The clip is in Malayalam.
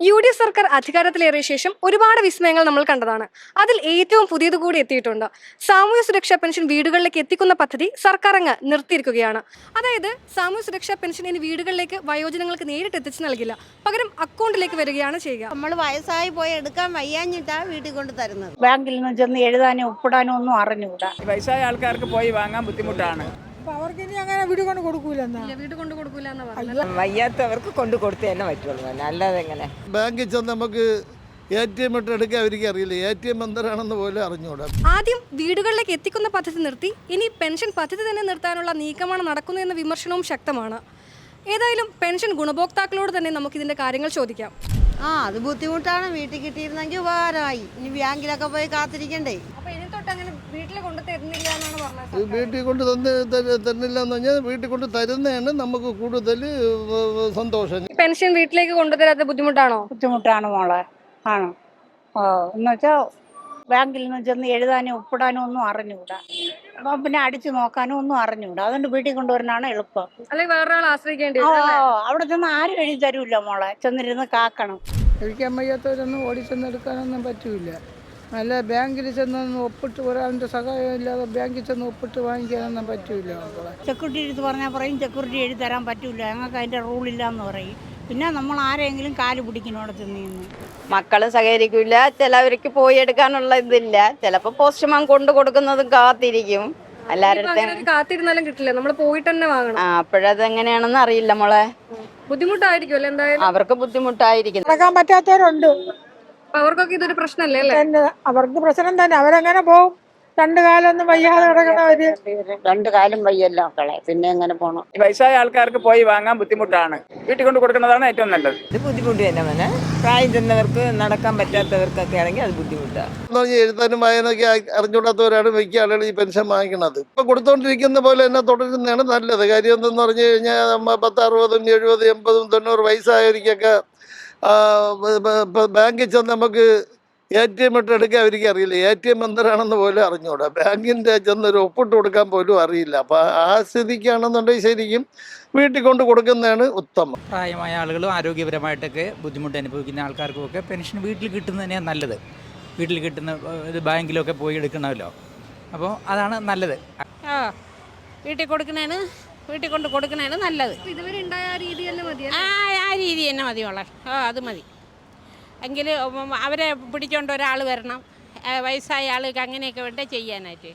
UDF സർക്കാർ അധികാരത്തിലേറിയ ശേഷം ഒരുപാട് വിസ്മയങ്ങൾ നമ്മൾ കണ്ടതാണ്. അതിൽ ഏറ്റവും പുതിയത് കൂടി എത്തിയിട്ടുണ്ട്. സാമൂഹ്യ സുരക്ഷാ പെൻഷൻ വീടുകളിലേക്ക് എത്തിക്കുന്ന പദ്ധതി സർക്കാർ അങ്ങ് നിർത്തിയിരിക്കുകയാണ്. അതായത് സാമൂഹ്യ സുരക്ഷാ പെൻഷൻ ഇനി വീടുകളിലേക്ക് വയോജനങ്ങൾക്ക് നേരിട്ട് എത്തിച്ചു നൽകില്ല, പകരം അക്കൗണ്ടിലേക്ക് വരികയാണ് ചെയ്യുക. നമ്മൾ വയസ്സായി പോയി എടുക്കാൻ വയ്യാഞ്ഞിട്ടാ വീട്ടിൽ കൊണ്ട് തരുന്നത്. ബാങ്കിൽ നിന്ന് ചെന്ന് എഴുതാനോ ഒപ്പിടാനോ ഒന്നും അറിഞ്ഞുകൂടാ. വയസ്സായ ആൾക്കാർക്ക് പോയി വാങ്ങാൻ ബുദ്ധിമുട്ടാണ്. അവർക്ക് ഇനി അങ്ങനെ വീട് കൊണ്ട് കൊടുക്കൂലെന്നാ. വീട് കൊണ്ട് കൊടുക്കൂല എന്ന് പറഞ്ഞത് വയ്യാത്തവർക്ക് കൊണ്ട് കൊടുത്തേ തന്നെ പറ്റുള്ളൂ, അല്ലാതെ എങ്ങനെ? ബാങ്കിൽ ചെന്ന് നമുക്ക് ATM ഇട്ട് എടുക്കാൻ അവർക്ക് അറിയില്ല. ATM എന്തരാണെന്ന് പോലും അറിഞ്ഞുകൂടാ. ആദ്യം വീടുകളിലേക്ക് എത്തിക്കുന്ന പദ്ധതി നിർത്തി ഇനി പെൻഷൻ പദ്ധതി തന്നെ നിർത്താനുള്ള നീക്കമാണ് നടക്കുന്നതെന്ന വിമർശനവും ശക്തമാണ്. ഏതായാലും പെൻഷൻ ഗുണഭോക്താക്കളോട് തന്നെ നമുക്ക് ഇതിന്റെ കാര്യങ്ങൾ ചോദിക്കാം. അത് ബുദ്ധിമുട്ടാണ്. വീട്ടിൽ കിട്ടിയിരുന്നെങ്കിൽ ഉപകാരമായി. ഇനി ബാങ്കിലൊക്കെ പോയി കാത്തിരിക്കണ്ടേ. അപ്പൊ ഇനി തൊട്ട് അങ്ങനെ വീട്ടിൽ കൊണ്ട് തരുന്നില്ല എന്നാണ് പറഞ്ഞത്. വീട്ടിൽ കൊണ്ട് തരുന്നില്ല എന്ന് പറഞ്ഞാൽ വീട്ടിൽ കൊണ്ട് തരുന്നതാണ് നമുക്ക് കൂടുതൽ സന്തോഷം. പെൻഷൻ വീട്ടിലേക്ക് കൊണ്ടുതരാത്ത ബുദ്ധിമുട്ടാണോ? ബുദ്ധിമുട്ടാണ് മോളെ, ആണ്. എന്നുവെച്ചാൽ ബാങ്കിൽ നിന്ന് ചെന്ന് എഴുതാനോ ഒപ്പിടാനോ ഒന്നും അറിഞ്ഞുകൂടാ. അപ്പം പിന്നെ അടിച്ചു നോക്കാനോ ഒന്നും അറിഞ്ഞുകൂടാ. അതുകൊണ്ട് വീട്ടിൽ കൊണ്ടുവരാനാണ് എളുപ്പം. അല്ലെങ്കിൽ വേറൊരാൾ ആശ്രയിക്കേണ്ടി അവിടെ ചെന്ന് ആരും എഴുതി തരൂല്ല മോളെ, ചെന്നിരുന്ന് കാക്കണം. കഴിക്കാൻ വയ്യാത്തവരൊന്നും ഓടിച്ചെന്ന് എടുക്കാനൊന്നും പറ്റൂല. അല്ല ബാങ്കിൽ ചെന്നൊന്നും ഒപ്പിട്ട് ഒരാളിൻ്റെ സഹായം ഇല്ലാതെ ബാങ്കിൽ ചെന്ന് ഒപ്പിട്ട് വാങ്ങിക്കാനൊന്നും പറ്റൂല മക്കളെ. സെക്യൂരിറ്റി എടുത്ത് പറഞ്ഞാൽ പറയും സെക്യൂരിറ്റി എഴുതി തരാൻ പറ്റൂല, ഞങ്ങൾക്ക് അതിൻ്റെ റൂളില്ല എന്ന് പറയും. പിന്നെ നമ്മൾ ആരെങ്കിലും കാല് പിടിക്കുന്നോടെ ചെന്ന് നിന്ന് മക്കള് സഹകരിക്കില്ല. ചിലവർക്ക് പോയി എടുക്കാനുള്ള ഇതില്ല. ചിലപ്പോൾ പോസ്റ്റ്മാൻ കൊണ്ട് കൊടുക്കുന്നതും കാത്തിരിക്കും. എല്ലാവരുടെ കാത്തിരുന്നാലും കിട്ടില്ല, നമ്മൾ പോയിട്ട് തന്നെ വാങ്ങണം. അപ്പോഴത് എങ്ങനെയാണെന്ന് അറിയില്ല മോളെ. ബുദ്ധിമുട്ടായിരിക്കും അല്ലേ? എന്തായാലും അവർക്ക് ബുദ്ധിമുട്ടായിരിക്കും. നടക്കാൻ പറ്റാത്തവരുണ്ട്. അപ്പൊ അവർക്കൊക്കെ ഇതൊരു പ്രശ്നമല്ലേ അല്ലേ? തന്നെ അവർക്ക് പ്രശ്നം തന്നെ. അവരെങ്ങനെ പോകും? രണ്ടു കാലൊന്നും വയ്യാതെ കിടക്കണവര്. രണ്ടു കാലം വയ്യല്ലോ മക്കളെ, പിന്നെ എങ്ങനെ പോകണം? വയസ്സായ ആൾക്കാർക്ക് പോയി വാങ്ങാൻ ബുദ്ധിമുട്ടാണ്. വീട്ടിൽ കൊണ്ട് കൊടുക്കുന്നതാണ് ഏറ്റവും നല്ലത്. ഇത് ബുദ്ധിമുട്ട് തന്നെ മോനെ. പ്രായം ചെന്നവർക്ക് നടക്കാൻ പറ്റാത്തവർക്കൊക്കെ ആണെങ്കിൽ അത് ബുദ്ധിമുട്ടാണ്. എഴുതാനും വായനൊക്കെ അറിഞ്ഞുകൂടാത്തവരാണ് മിക്ക ആളുകൾ ഈ പെൻഷൻ വാങ്ങിക്കണത്. ഇപ്പൊ കൊടുത്തോണ്ടിരിക്കുന്ന പോലെ തന്നെ തുടരുന്നതാണ് നല്ലത്. കാര്യം എന്തെന്ന് പറഞ്ഞു കഴിഞ്ഞാൽ 10, 60, 70, 80, 90 വയസ്സായവർക്കൊക്കെ ബാങ്കിൽ ചെന്ന് നമുക്ക് ATM ഇട്ട് എടുക്കാൻ അവർക്ക് അറിയില്ല. ATM എന്തരാണെന്ന് പോലും അറിഞ്ഞുകൂടാ. ബാങ്കിൻ്റെ ചെന്നൊരു ഒപ്പിട്ട് കൊടുക്കാൻ പോലും അറിയില്ല. അപ്പം ആ സ്ഥിതിക്കാണെന്നുണ്ടെങ്കിൽ ശരിക്കും വീട്ടിൽ കൊണ്ട് കൊടുക്കുന്നതാണ് ഉത്തമം. പ്രായമായ ആളുകളും ആരോഗ്യപരമായിട്ടൊക്കെ ബുദ്ധിമുട്ട് അനുഭവിക്കുന്ന ആൾക്കാർക്കുമൊക്കെ പെൻഷൻ വീട്ടിൽ കിട്ടുന്നത് തന്നെയാണ് നല്ലത്. വീട്ടിൽ കിട്ടുന്ന ഇത് ബാങ്കിലൊക്കെ പോയി എടുക്കണമല്ലോ. അപ്പോൾ അതാണ് നല്ലത്. വീട്ടിൽ കൊടുക്കണേന് വീട്ടിൽ കൊണ്ട് കൊടുക്കണേന് നല്ലത്. ഇതുവരെ ഉണ്ടായ ആ രീതി തന്നെ മതി. ആ രീതി തന്നെ മതിയോളെ. അത് മതി. എങ്കിൽ അവരെ പിടിച്ചോണ്ട് ഒരാൾ വരണം. വയസ്സായ ആൾക്ക് അങ്ങനെയൊക്കെ വേണ്ട ചെയ്യാനായിട്ട്.